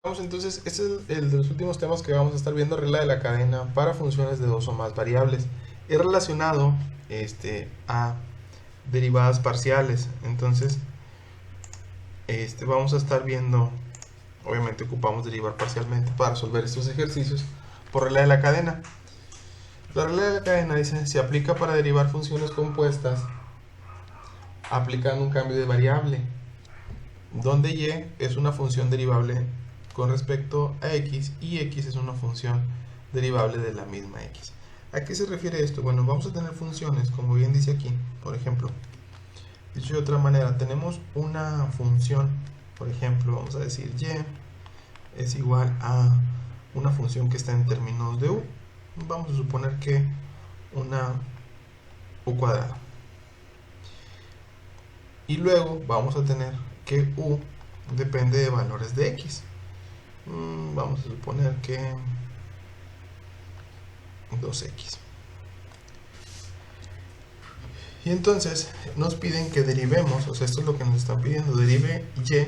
Vamos entonces, este es el de los últimos temas que vamos a estar viendo, regla de la cadena para funciones de dos o más variables. Es relacionado a derivadas parciales. Entonces, vamos a estar viendo, obviamente ocupamos derivar parcialmente para resolver estos ejercicios por regla de la cadena. La regla de la cadena dice, se aplica para derivar funciones compuestas aplicando un cambio de variable, donde y es una función derivable con respecto a x y x es una función derivable de la misma x. ¿A qué se refiere esto? Bueno, vamos a tener funciones, como bien dice aquí, por ejemplo. Dicho de otra manera, tenemos una función, por ejemplo, vamos a decir y es igual a una función que está en términos de u. Vamos a suponer que una u cuadrada. Y luego vamos a tener que u depende de valores de x. Vamos a suponer que 2x. Y entonces nos piden que derivemos, o sea, esto es lo que nos están pidiendo, derive y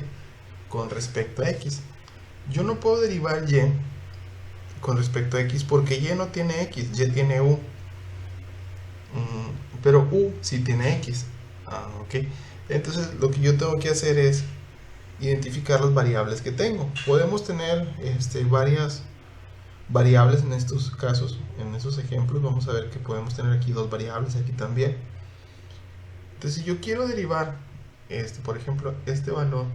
con respecto a x. Yo no puedo derivar y con respecto a x porque y no tiene x, y tiene u. Pero u sí tiene x. Ok. Entonces lo que yo tengo que hacer es identificar las variables que tengo. Podemos tener varias variables en estos casos, en estos ejemplos. Vamos a ver que podemos tener aquí dos variables, aquí también. Entonces, si yo quiero derivar, por ejemplo, este valor,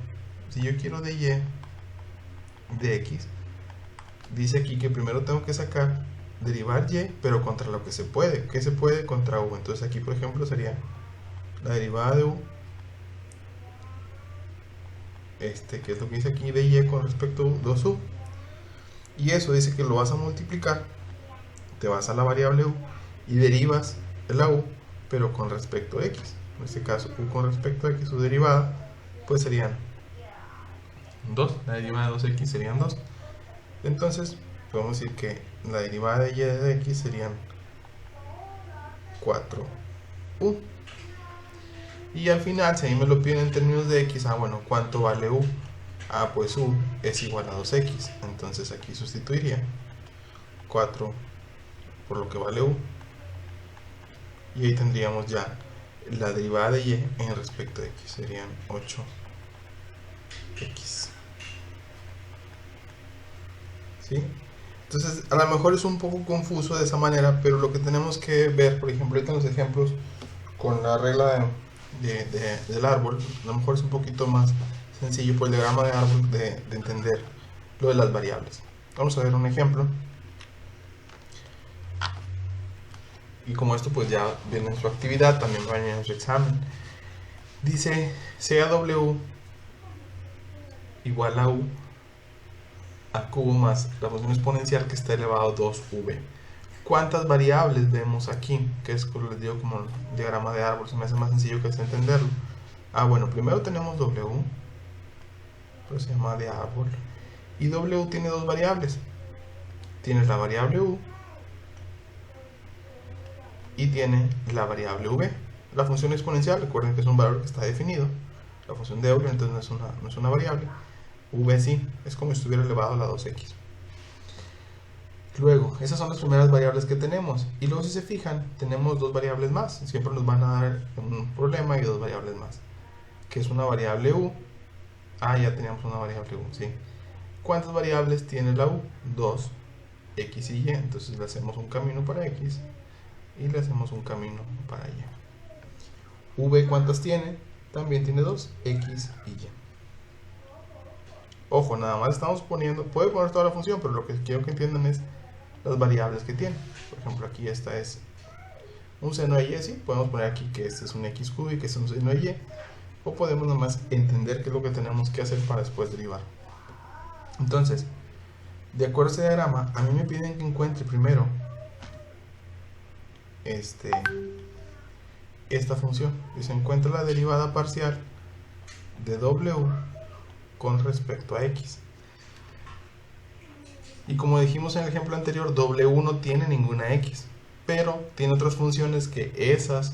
si yo quiero de y de x, dice aquí que primero tengo que sacar, derivar y, pero contra lo que se puede. ¿Qué se puede? Contra u. Entonces aquí, por ejemplo, sería la derivada de u, que es lo que dice aquí de y con respecto a 2u. Y eso dice que lo vas a multiplicar, te vas a la variable u y derivas la u, pero con respecto a x. En este caso, u con respecto a x, su derivada, pues serían 2. La derivada de 2x serían 2. Entonces, podemos decir que la derivada de y de x serían 4u. Y al final, si a mí me lo piden en términos de x, bueno, ¿cuánto vale u? Pues u es igual a 2x. Entonces aquí sustituiría 4 por lo que vale u. Y ahí tendríamos ya la derivada de y en respecto a x. Serían 8x. ¿Sí? Entonces, a lo mejor es un poco confuso de esa manera, pero lo que tenemos que ver, por ejemplo, ahorita en los ejemplos con la regla del árbol, a lo mejor es un poquito más sencillo por el diagrama de árbol de entender lo de las variables. Vamos a ver un ejemplo. Y como esto pues ya viene en su actividad, también va en su examen. Dice sea w igual a u al cubo más la función exponencial que está elevado a 2v. ¿Cuántas variables vemos aquí? Que es, como les digo, como el diagrama de árbol, se me hace más sencillo que entenderlo. Bueno, primero tenemos w, pero se llama de árbol. Y w tiene dos variables. Tienes la variable u y tiene la variable v. La función exponencial, recuerden que es un valor que está definido. La función de w entonces no es una variable. V sí, es como si estuviera elevado a la 2x. Luego, esas son las primeras variables que tenemos. Y luego si se fijan, tenemos dos variables más. Siempre nos van a dar un problema y dos variables más. Que es una variable u. Ya teníamos una variable u, sí. ¿Cuántas variables tiene la u? 2, x y y. Entonces le hacemos un camino para x y le hacemos un camino para y. V, ¿cuántas tiene? También tiene 2, x y y. Ojo, nada más estamos poniendo, puede poner toda la función, pero lo que quiero que entiendan es las variables que tiene. Por ejemplo, aquí esta es un seno de y, sí, podemos poner aquí que este es un x cubo y que este es un seno de y, o podemos nada más entender qué es lo que tenemos que hacer para después derivar. Entonces, de acuerdo a este diagrama, a mí me piden que encuentre primero esta función. Dice, encuentra la derivada parcial de w con respecto a x. Y como dijimos en el ejemplo anterior, w no tiene ninguna x, pero tiene otras funciones que esas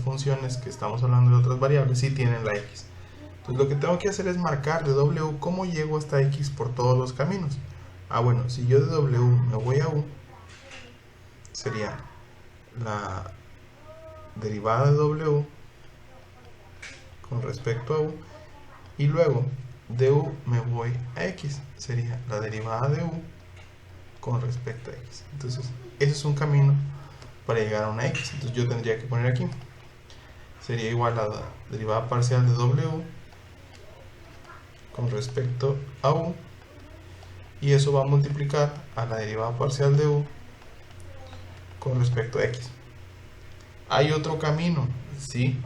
funciones que estamos hablando de otras variables sí tienen la x. Entonces lo que tengo que hacer es marcar de W cómo llego hasta X por todos los caminos. Bueno, si yo de W me voy a U, sería la derivada de W con respecto a U, y luego de U me voy a X, sería la derivada de U con respecto a X. Entonces ese es un camino para llegar a una X. Entonces yo tendría que poner aquí, sería igual a la derivada parcial de W con respecto a U, y eso va a multiplicar a la derivada parcial de U con respecto a X. ¿Hay otro camino? Sí,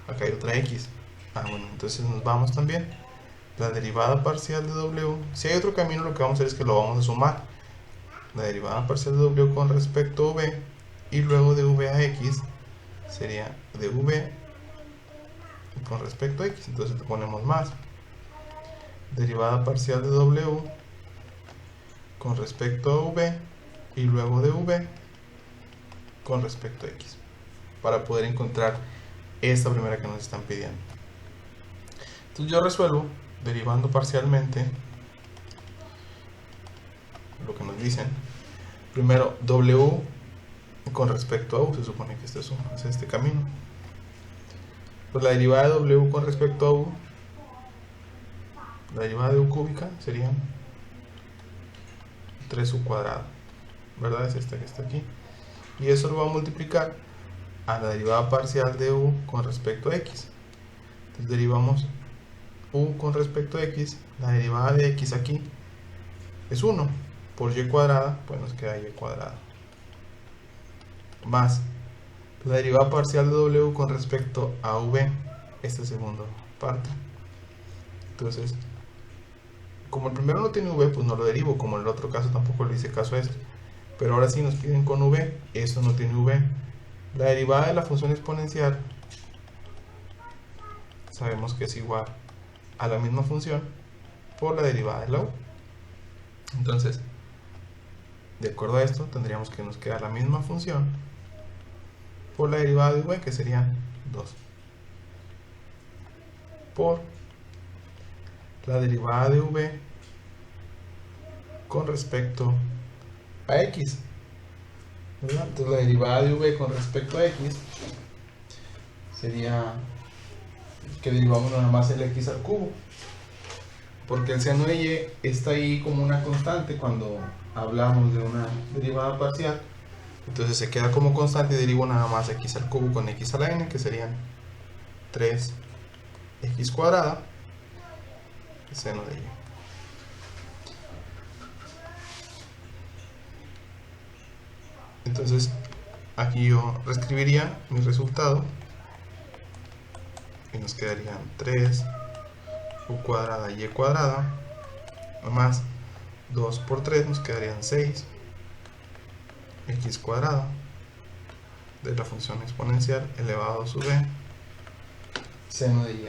acá hay otra X. Bueno, entonces nos vamos también. La derivada parcial de W, si hay otro camino, lo que vamos a hacer es que lo vamos a sumar. La derivada parcial de W con respecto a V, y luego de V a X sería de V con respecto a X. Entonces le ponemos más. Derivada parcial de W con respecto a V, y luego de V con respecto a X, para poder encontrar esta primera que nos están pidiendo. Entonces yo resuelvo derivando parcialmente lo que nos dicen. Primero W con respecto a U, se supone que este es este camino. Pues la derivada de W con respecto a U, la derivada de U cúbica sería 3U cuadrado, ¿verdad? Es esta que está aquí. Y eso lo va a multiplicar a la derivada parcial de U con respecto a X. Entonces derivamos U con respecto a X, la derivada de X aquí es 1 por Y cuadrada, pues nos queda Y cuadrado, más la derivada parcial de W con respecto a V, esta segunda parte. Entonces, como el primero no tiene V, pues no lo derivo, como en el otro caso tampoco le hice caso a esto. Pero ahora sí nos piden con V, esto no tiene V. La derivada de la función exponencial sabemos que es igual a la misma función por la derivada de la U. Entonces, de acuerdo a esto, tendríamos que nos queda la misma función por la derivada de V, que serían 2, por la derivada de V con respecto a X, ¿verdad? Entonces la derivada de V con respecto a X sería que derivamos nada más el X al cubo, porque el seno de Y está ahí como una constante cuando hablamos de una derivada parcial. Entonces se queda como constante y derivo nada más X al cubo con X a la N, que serían 3X cuadrada, seno de Y. Entonces aquí yo reescribiría mi resultado y nos quedarían 3U cuadrada Y cuadrada más 2 por 3 nos quedarían 6X cuadrada de la función exponencial elevado a su B seno de Y.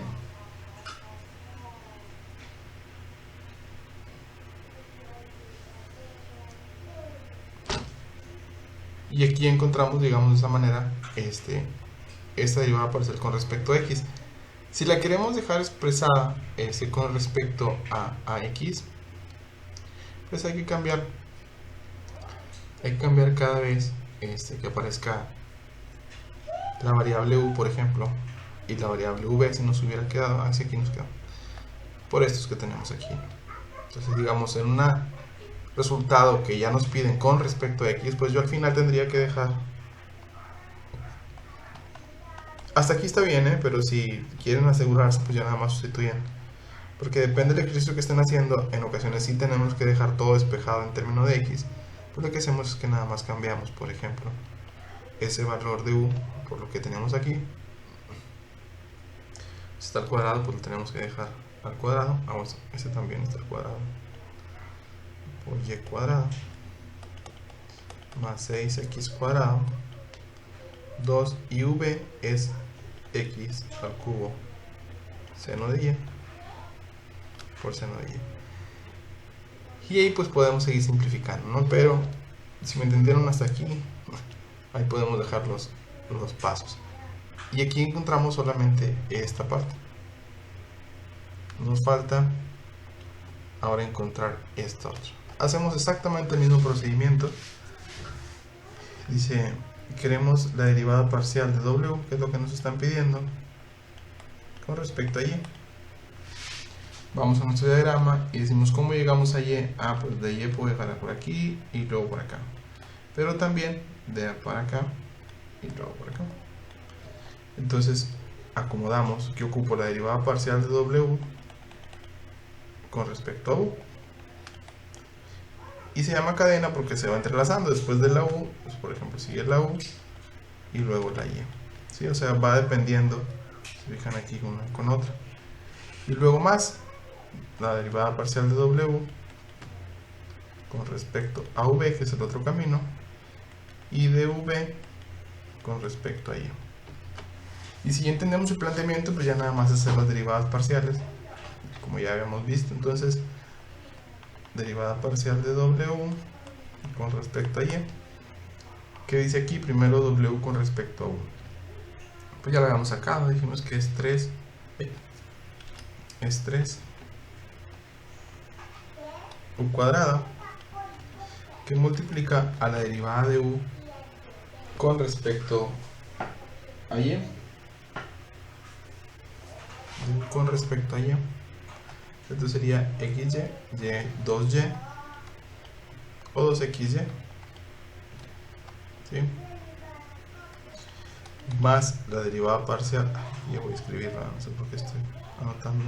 Y aquí encontramos, digamos de esa manera, esta derivada parcial con respecto a X. Si la queremos dejar expresada con respecto a X, pues hay que cambiar cada vez que aparezca la variable U, por ejemplo, y la variable V, si nos hubiera quedado, así aquí nos queda, por estos que tenemos aquí. Entonces, digamos, en un resultado que ya nos piden con respecto a X, pues yo al final tendría que dejar, hasta aquí está bien, pero si quieren asegurarse, pues ya nada más sustituyen, porque depende del ejercicio que estén haciendo. En ocasiones sí tenemos que dejar todo despejado en términos de X, pues lo que hacemos es que nada más cambiamos, por ejemplo, ese valor de U por lo que teníamos aquí. Si está al cuadrado, pues lo tenemos que dejar al cuadrado. Vamos, ese también está al cuadrado, por Y cuadrado más 6X cuadrado 2, y V es X al cubo seno de Y por seno de Y. Y ahí pues podemos seguir simplificando, ¿no? Pero si me entendieron hasta aquí, ahí podemos dejar los pasos. Y aquí encontramos solamente esta parte. Nos falta ahora encontrar esta otra. Hacemos exactamente el mismo procedimiento. Dice, queremos la derivada parcial de W, que es lo que nos están pidiendo, con respecto a Y. Vamos a nuestro diagrama y decimos cómo llegamos a Y. Ah, pues de Y puedo dejar por aquí y luego por acá. Pero también de para acá y luego por acá. Entonces acomodamos que ocupo la derivada parcial de W con respecto a U. Y se llama cadena porque se va entrelazando. Después de la U, pues por ejemplo sigue la U y luego la Y. ¿Sí? O sea, va dependiendo, se fijan aquí una con otra. Y luego más la derivada parcial de W con respecto a V, que es el otro camino, y de V con respecto a Y. Y si ya entendemos el planteamiento, pues ya nada más hacer las derivadas parciales, como ya habíamos visto. Entonces, derivada parcial de W con respecto a Y. ¿Qué dice aquí? Primero W con respecto a U. Pues ya lo habíamos sacado, dijimos que es 3. Es 3 U cuadrada, que multiplica a la derivada de U con respecto a Y. Con respecto a Y. Esto sería XY, Y, 2Y o 2XY. ¿Sí? Más la derivada parcial. Ya voy a escribirla, no sé por qué estoy anotando.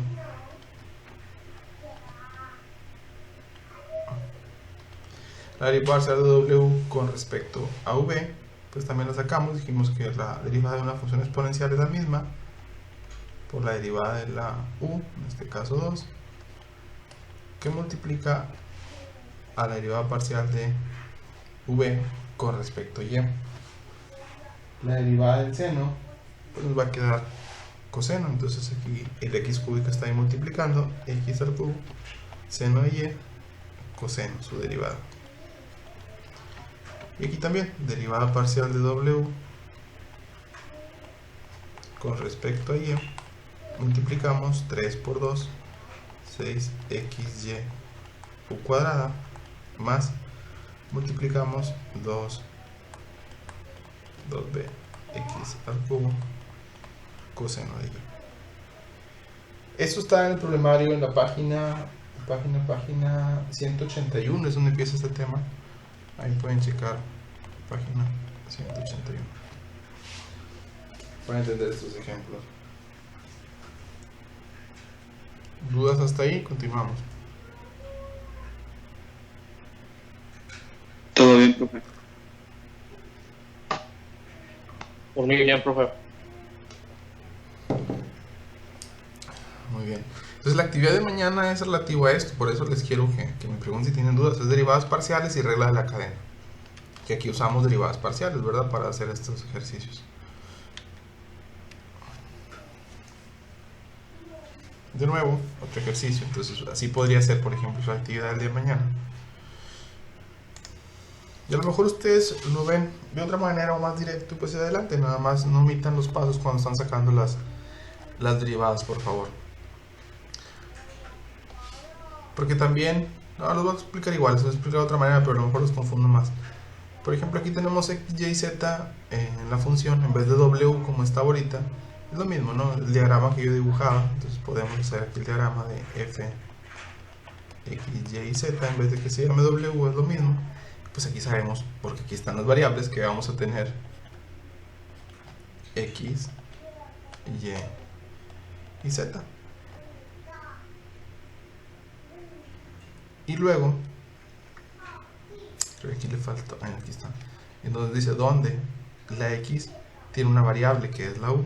La derivada parcial de W con respecto a V, pues también la sacamos. Dijimos que la derivada de una función exponencial es la misma por la derivada de la U, en este caso 2, que multiplica a la derivada parcial de V con respecto a Y. La derivada del seno, pues nos va a quedar coseno. Entonces aquí el x cúbico está ahí multiplicando, x al cubo, seno de Y, coseno, su derivada. Y aquí también, derivada parcial de W con respecto a Y, multiplicamos 3 por 2, 6xy u cuadrada, más multiplicamos 2bx al cubo coseno de Y. Esto está en el problemario en la página 181, es donde empieza este tema. Ahí pueden checar página 181 para entender estos ejemplos. ¿Dudas hasta ahí? Continuamos. Todo bien, profe. Por mí bien, profe. Muy bien. Entonces la actividad de mañana es relativa a esto, por eso les quiero que me pregunten si tienen dudas. Es derivadas parciales y regla de la cadena. Que aquí usamos derivadas parciales, ¿verdad? Para hacer estos ejercicios. De nuevo, otro ejercicio. Entonces así podría ser, por ejemplo, su actividad del día de mañana. Y a lo mejor ustedes lo ven de otra manera o más directo, pues adelante. Nada más no omitan los pasos cuando están sacando las derivadas, por favor. Porque también, no, los voy a explicar igual, se los voy a explicar de otra manera, pero a lo mejor los confundo más. Por ejemplo, aquí tenemos x, y, z en la función, en vez de w como está ahorita. Es lo mismo, ¿no? El diagrama que yo dibujaba. Entonces podemos hacer aquí el diagrama de f, x, y, z, en vez de que se llame w, es lo mismo. Pues aquí sabemos, porque aquí están las variables, que vamos a tener x, y z. Y luego, creo que aquí le falta, aquí está, entonces dice donde la x tiene una variable que es la u,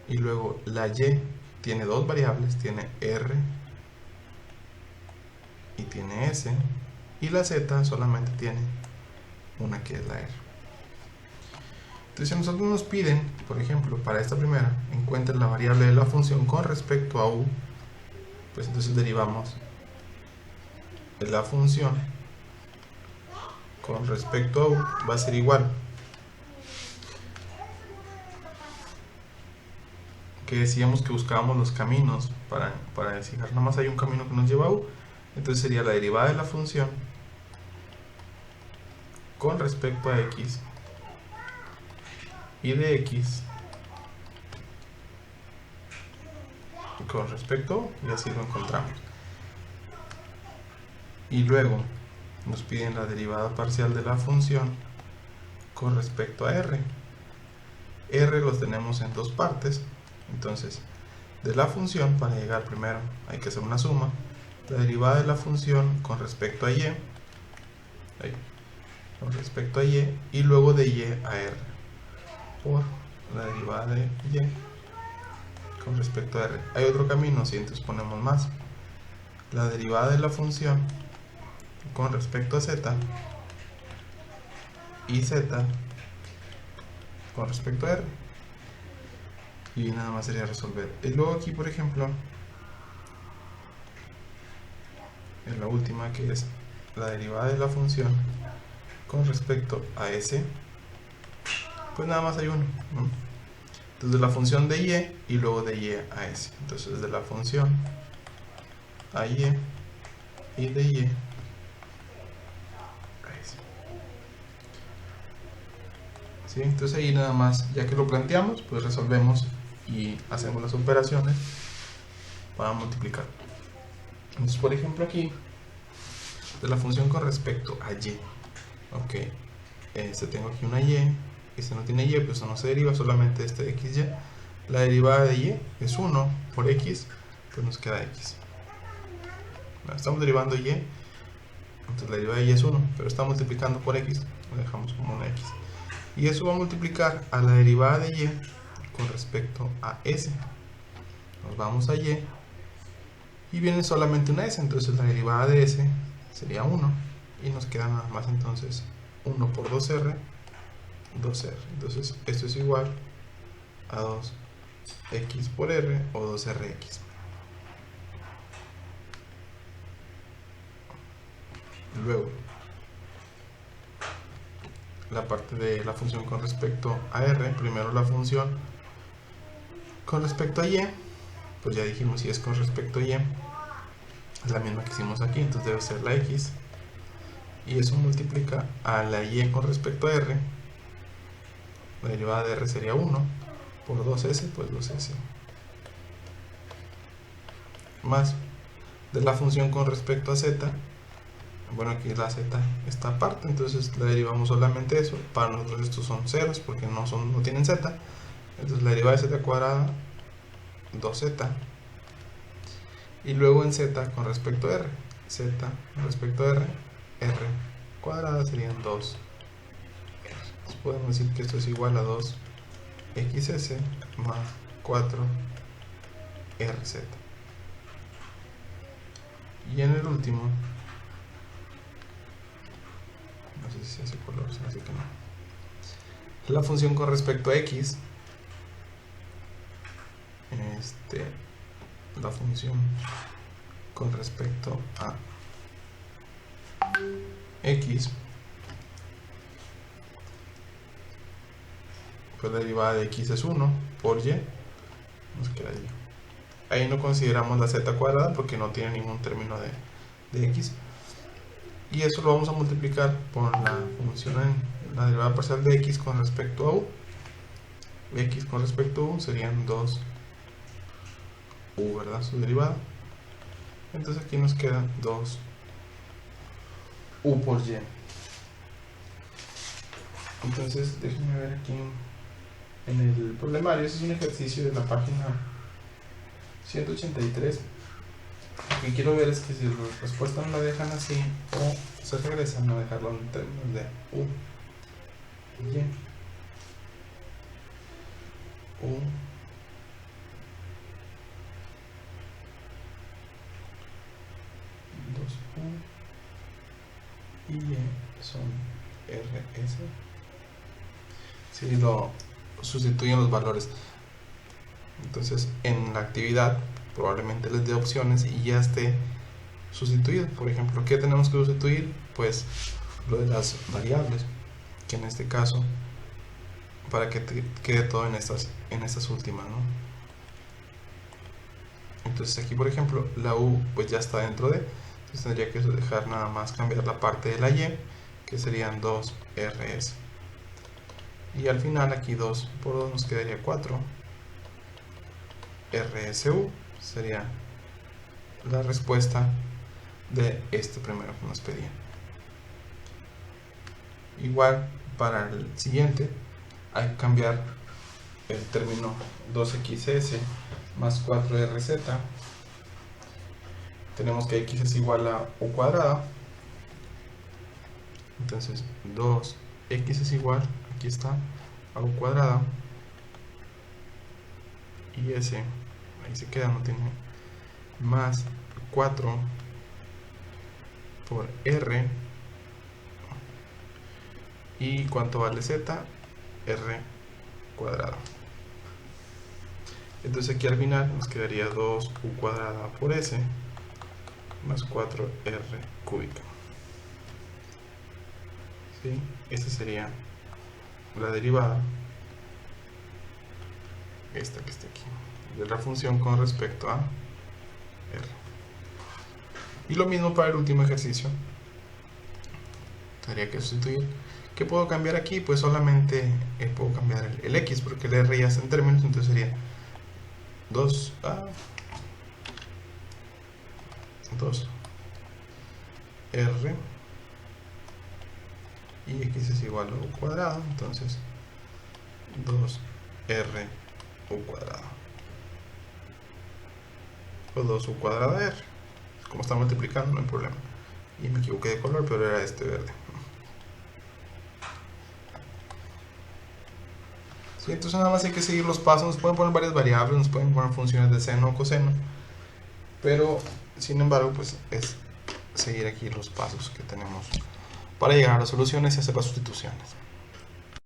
y luego la y tiene dos variables, tiene r y tiene s, y la z solamente tiene una que es la r. Entonces si a nosotros nos piden, por ejemplo, para esta primera, encuentren la variable de la función con respecto a u, pues entonces derivamos la función con respecto a u, va a ser igual. que decíamos que buscábamos los caminos para decir, nada más hay un camino que nos lleva a u. Entonces sería la derivada de la función con respecto a x y de x con respecto, y así lo encontramos. Y luego nos piden la derivada parcial de la función con respecto a r. R los tenemos en dos partes, entonces de la función, para llegar primero hay que hacer una suma, la derivada de la función con respecto a y, con respecto a y, y luego de y a r, por la derivada de y con respecto a r. Hay otro camino, si entonces ponemos más, la derivada de la función con respecto a z y z con respecto a r, y nada más sería resolver. Y luego aquí, por ejemplo, en la última, que es la derivada de la función con respecto a s, pues nada más hay uno, ¿no? Entonces la función de y luego de y a s. Entonces de la función a y de y a s. ¿Sí? Entonces ahí nada más, ya que lo planteamos, pues resolvemos y hacemos las operaciones para multiplicar. Entonces, por ejemplo, aquí de la función con respecto a y, ok, tengo aquí una y, este no tiene y, pues eso no se deriva, solamente este xy. La derivada de y es 1 por x, pues nos queda x. Bueno, estamos derivando y, entonces la derivada de y es 1, pero está multiplicando por x, lo dejamos como una x. Y eso va a multiplicar a la derivada de y con respecto a s. Nos vamos a y viene solamente una s, entonces la derivada de s sería 1 y nos queda nada más entonces 1 por 2r, 2r. Entonces esto es igual a 2x por r o 2rx. Luego la parte de la función con respecto a r, primero la función con respecto a y, pues ya dijimos si es con respecto a y, es la misma que hicimos aquí, entonces debe ser la x, y eso multiplica a la y con respecto a r, la derivada de r sería 1, por 2s, pues 2s, más de la función con respecto a z, bueno, aquí la z está aparte, entonces la derivamos solamente eso. Para nosotros estos son ceros porque no tienen z, entonces la derivada de z cuadrada 2z, y luego en z con respecto a r, z con respecto a r, r cuadrada serían 2. Entonces podemos decir que esto es igual a 2xs más 4rz. Y en el último, no sé si se hace color, así que no. La función con respecto a x, la función con respecto a x, pues la derivada de x es 1 por y, nos queda y. Ahí no consideramos la z cuadrada porque no tiene ningún término de x. Y eso lo vamos a multiplicar por la función en la derivada parcial de x con respecto a u. X con respecto a u serían 2u, ¿verdad? Su derivada. Entonces aquí nos queda 2u por y. Entonces déjenme ver aquí en el problemario. Ese es un ejercicio de la página 183. Lo que quiero ver es que si la respuesta no la dejan así o se regresan, no dejarlo en términos de u y u 2u y y son rs. Si lo sustituyen los valores, entonces en la actividad probablemente les dé opciones y ya esté sustituido. Por ejemplo, ¿qué tenemos que sustituir? Pues lo de las variables, que en este caso, para que te quede todo en estas últimas, ¿no? Entonces aquí, por ejemplo, la u pues ya está dentro de, entonces tendría que dejar nada más cambiar la parte de la y, que serían 2rs. Y al final aquí 2 por 2 nos quedaría 4. RSU sería la respuesta de este primero que nos pedían. Igual para el siguiente hay que cambiar el término 2xs más 4rz. Tenemos que x es igual a u cuadrada. Entonces 2x es igual, aquí está, a u cuadrada. Y ese, ahí se queda, no tiene más 4 por r. ¿Y cuánto vale z? R cuadrado. Entonces aquí al final nos quedaría 2u cuadrada por s más 4r cúbica. ¿Sí? Esta sería la derivada, esta que está aquí, de la función con respecto a r. Y lo mismo para el último ejercicio. Tendría que sustituir. ¿Qué puedo cambiar aquí? Pues solamente puedo cambiar el x, porque el r ya está en términos, entonces sería 2r y x es igual a u cuadrado, entonces 2r u cuadrado o 2u cuadrada r. Como está multiplicando no hay problema. Y me equivoqué de color, pero era este verde. Sí, entonces nada más hay que seguir los pasos. Nos pueden poner varias variables, nos pueden poner funciones de seno o coseno, pero sin embargo pues es seguir aquí los pasos que tenemos para llegar a las soluciones y hacer las sustituciones.